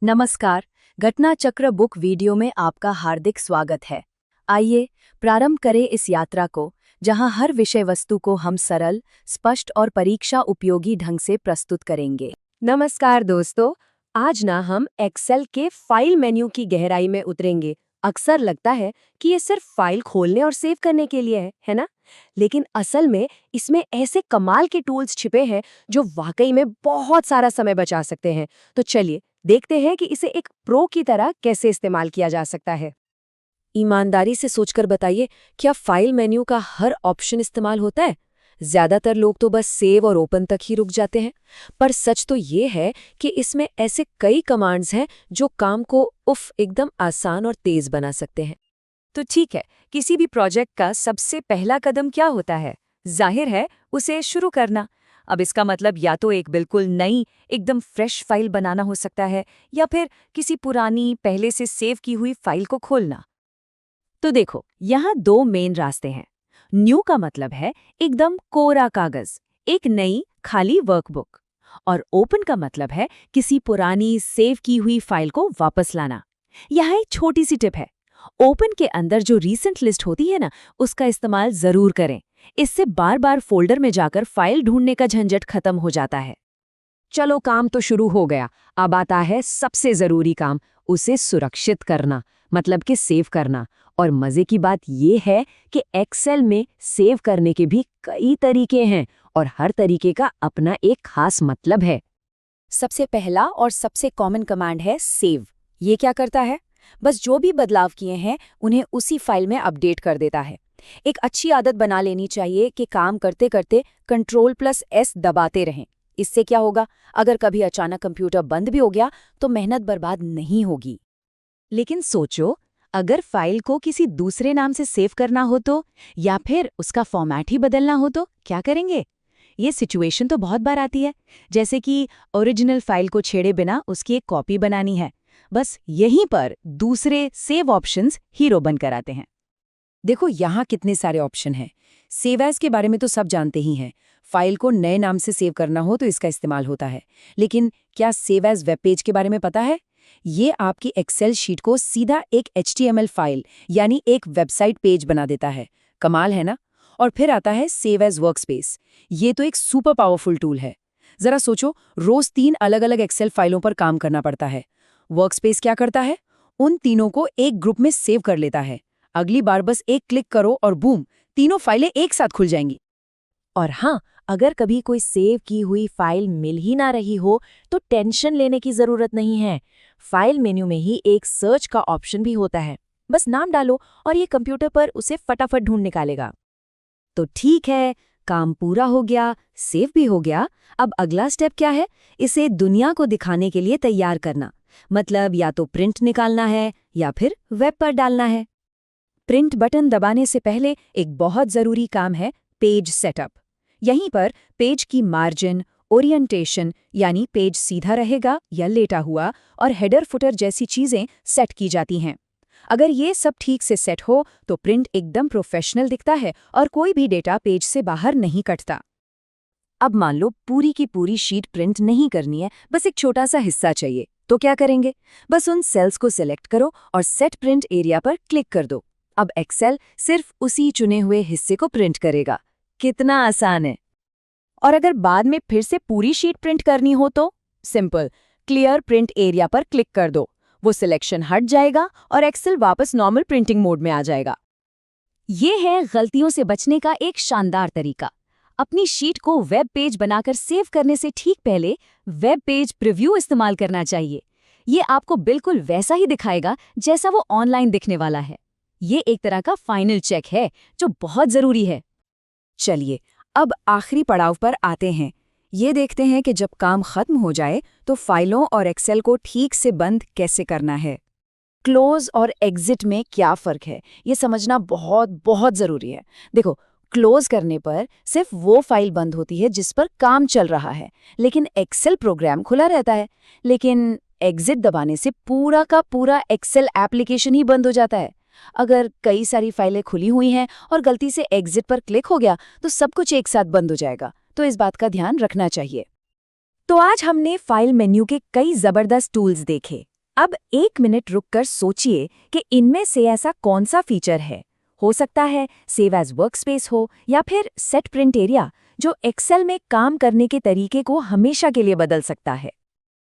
नमस्कार, घटना चक्र बुक वीडियो में आपका हार्दिक स्वागत है। आइए प्रारंभ करें इस यात्रा को, जहां हर विषय वस्तु को हम सरल, स्पष्ट और परीक्षा उपयोगी ढंग से प्रस्तुत करेंगे। नमस्कार दोस्तों, आज ना हम एक्सेल के फाइल मेन्यू की गहराई में उतरेंगे। अक्सर लगता है कि ये सिर्फ फाइल खोलने और सेव करने के लिए है ना? लेकिन असल में इसमें ऐसे कमाल के टूल्स छिपे हैं जो वाकई में बहुत सारा समय बचा सकते हैं। तो चलिए देखते हैं कि इसे एक प्रो की तरह कैसे इस्तेमाल किया जा सकता है। ईमानदारी से सोचकर बताइए, क्या फाइल मेन्यू का हर ऑप्शन इस्तेमाल होता है? ज्यादातर लोग तो बस सेव और ओपन तक ही रुक जाते हैं। पर सच तो ये है कि इसमें ऐसे कई कमांड्स हैं जो काम को एकदम आसान और तेज बना सकते हैं। तो ठीक है, किसी भी प्रोजेक्ट का सबसे पहला कदम क्या होता है? जाहिर है, उसे शुरू करना। अब इसका मतलब या तो एक बिल्कुल नई, एकदम फ्रेश फाइल बनाना हो सकता है, या फिर किसी पुरानी, पहले से सेव की हुई फाइल को खोलना। तो देखो, यहाँ दो मेन रास्ते हैं। न्यू का मतलब है एकदम कोरा कागज, एक नई खाली वर्कबुक। और ओपन का मतलब है किसी पुरानी सेव की हुई फाइल को वापस लाना। यहाँ एक छोटी सी टिप है। ओपन के अंदर जो रीसेंट लिस्ट होती है ना, उसका इस्तेमाल जरूर करें। इससे बार बार फोल्डर में जाकर फाइल ढूंढने का झंझट खत्म हो जाता है। चलो, काम तो शुरू हो गया। अब आता है सबसे जरूरी काम, उसे सुरक्षित करना, मतलब कि सेव करना। और मजे की बात यह है कि एक्सेल में सेव करने के भी कई तरीके हैं और हर तरीके का अपना एक खास मतलब है। सबसे पहला और सबसे कॉमन कमांड है सेव। ये क्या करता है? बस जो भी बदलाव किए हैं उन्हें उसी फाइल में अपडेट कर देता है। एक अच्छी आदत बना लेनी चाहिए कि काम करते करते Ctrl+S दबाते रहें। इससे क्या होगा, अगर कभी अचानक कंप्यूटर बंद भी हो गया तो मेहनत बर्बाद नहीं होगी। लेकिन सोचो, अगर फाइल को किसी दूसरे नाम से सेव करना हो तो, या फिर उसका फॉर्मेट ही बदलना हो तो क्या करेंगे? ये सिचुएशन तो बहुत बार आती है, जैसे कि ओरिजिनल फाइल को छेड़े बिना उसकी एक कॉपी बनानी है। बस यहीं पर दूसरे सेव ऑप्शंस हीरो बनकर आते हैं। देखो, यहाँ कितने सारे ऑप्शन हैं। सेव एज के बारे में तो सब जानते ही हैं। फाइल को नए नाम से सेव करना हो तो इसका इस्तेमाल होता है। लेकिन क्या सेव एज वेब पेज के बारे में पता है? ये आपकी एक्सेल शीट को सीधा एक HTML फाइल यानी एक वेबसाइट पेज बना देता है। कमाल है ना? और फिर आता है सेव एज वर्कस्पेस। ये तो एक सुपर पावरफुल टूल है। जरा सोचो, रोज 3 अलग-अलग एक्सेल फाइलों पर काम करना पड़ता है। वर्कस्पेस क्या करता है? उन तीनों को एक ग्रुप में सेव कर लेता है। अगली बार बस एक क्लिक करो और बूम, तीनों फाइलें एक साथ खुल जाएंगी। और हाँ, अगर कभी कोई सेव की हुई फाइल मिल ही ना रही हो तो टेंशन लेने की जरूरत नहीं है। फाइल मेन्यू में ही एक सर्च का ऑप्शन भी होता है। बस नाम डालो और ये कंप्यूटर पर उसे फटाफट ढूंढ निकालेगा। तो ठीक है, काम पूरा हो गया, सेव भी हो गया। अब अगला स्टेप क्या है? इसे दुनिया को दिखाने के लिए तैयार करना। मतलब या तो प्रिंट निकालना है या फिर वेब पर डालना है। प्रिंट बटन दबाने से पहले एक बहुत जरूरी काम है, पेज सेटअप। यहीं पर पेज की मार्जिन, ओरिएंटेशन यानी पेज सीधा रहेगा या लेटा हुआ, और हेडर फुटर जैसी चीजें सेट की जाती हैं। अगर ये सब ठीक से सेट हो तो प्रिंट एकदम प्रोफेशनल दिखता है और कोई भी डेटा पेज से बाहर नहीं कटता। अब मान लो पूरी की पूरी शीट प्रिंट नहीं करनी है, बस एक छोटा सा हिस्सा चाहिए। तो क्या करेंगे? बस उन सेल्स को सिलेक्ट करो और सेट प्रिंट एरिया पर क्लिक कर दो। अब एक्सेल सिर्फ उसी चुने हुए हिस्से को प्रिंट करेगा। कितना आसान है! और अगर बाद में फिर से पूरी शीट प्रिंट करनी हो तो सिंपल, क्लियर प्रिंट एरिया पर क्लिक कर दो। वो सिलेक्शन हट जाएगा और एक्सेल वापस नॉर्मल प्रिंटिंग मोड में आ जाएगा। ये है गलतियों से बचने का एक शानदार तरीका। अपनी शीट को वेब पेज बनाकर सेव करने से ठीक पहले वेब पेज प्रीव्यू इस्तेमाल करना चाहिए। ये आपको बिल्कुल वैसा ही दिखाएगा जैसा वो ऑनलाइन दिखने वाला है। ये एक तरह का फाइनल चेक है जो बहुत जरूरी है। चलिए, अब आखिरी पड़ाव पर आते हैं। ये देखते हैं कि जब काम खत्म हो जाए तो फाइलों और एक्सेल को ठीक से बंद कैसे करना है। क्लोज और एग्जिट में क्या फ़र्क है, ये समझना बहुत बहुत ज़रूरी है। देखो, क्लोज करने पर सिर्फ वो फाइल बंद होती है जिस पर काम चल रहा है, लेकिन एक्सेल प्रोग्राम खुला रहता है। लेकिन एग्जिट दबाने से पूरा का पूरा एक्सेल एप्लीकेशन ही बंद हो जाता है। अगर कई सारी फाइलें खुली हुई हैं और गलती से एग्जिट पर क्लिक हो गया तो सब कुछ एक साथ बंद हो जाएगा। तो इस बात का ध्यान रखना चाहिए। तो आज हमने फाइल मेन्यू के कई जबरदस्त टूल्स देखे। अब 1 मिनट रुककर सोचिए कि इनमें से ऐसा कौन सा फीचर है। हो सकता है सेव एज वर्कस्पेस हो या फिर सेट प्रिंट एरिया, जो एक्सेल में काम करने के तरीके को हमेशा के लिए बदल सकता है।